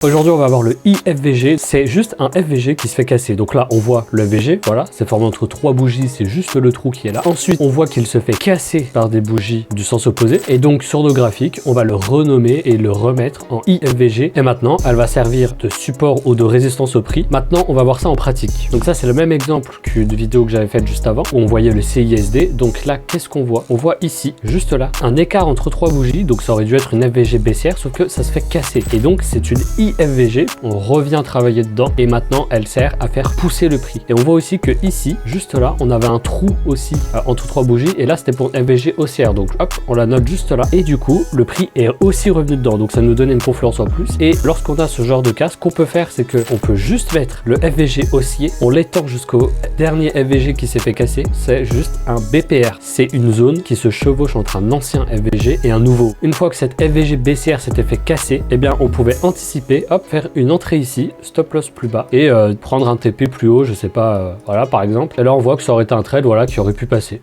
Aujourd'hui, on va voir le IFVG. C'est juste un FVG qui se fait casser. Donc là, on voit le FVG, voilà, c'est formé entre 3 bougies, c'est juste le trou qui est là. Ensuite, on voit qu'il se fait casser par des bougies du sens opposé. Et donc, sur nos graphiques, on va le renommer et le remettre en IFVG. Et maintenant, elle va servir de support ou de résistance au prix. Maintenant, on va voir ça en pratique. Donc ça, c'est le même exemple qu'une vidéo que j'avais faite juste avant, où on voyait le CISD. Donc là, qu'est-ce qu'on voit? On voit ici, juste là, un écart entre 3 bougies. Donc ça aurait dû être une FVG baissière, sauf que ça se fait casser. Et donc, c'est une IFVG, on revient travailler dedans et maintenant elle sert à faire pousser le prix. Et on voit aussi que ici, juste là, on avait un trou aussi entre 3 bougies et là c'était pour une FVG haussière. Donc hop, on la note juste là et du coup le prix est aussi revenu dedans. Donc ça nous donnait une confluence en plus. Et lorsqu'on a ce genre de cas, ce qu'on peut faire, c'est qu'on peut juste mettre le FVG haussier, on l'étend jusqu'au dernier FVG qui s'est fait casser. C'est juste un BPR. C'est une zone qui se chevauche entre un ancien FVG et un nouveau. Une fois que cette FVG baissière s'était fait casser, eh bien on pouvait anticiper, hop, faire une entrée ici, stop loss plus bas et prendre un TP plus haut, je sais pas, voilà par exemple. Et là on voit que ça aurait été un trade, voilà, qui aurait pu passer.